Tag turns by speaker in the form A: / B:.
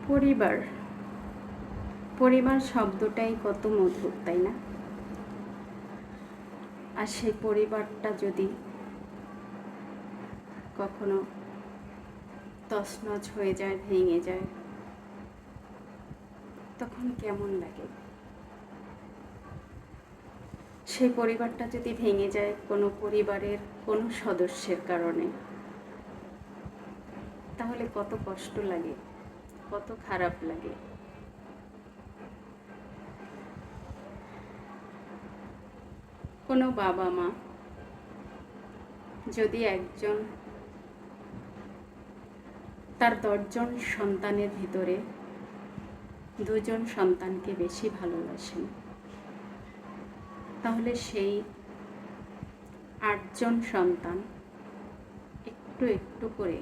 A: পরিবার পরিবার শব্দটাই কত মধুর, তাই না? আর সেই পরিবারটা যদি কখনো তছনছ হয়ে যায়, ভেঙে যায়, তখন কেমন লাগে? সেই পরিবারটা যদি ভেঙে যায় কোনো পরিবারের কোনো সদস্যের কারণে, তাহলে কত কষ্ট লাগে, কত খারাপ লাগে। কোনো বাবা মা যদি একজন তার 10 জন সন্তানের ভিতরে 2 জন সন্তানকে বেশি ভালোবাসেন, তাহলে সেই 8 জন সন্তান একটু একটু করে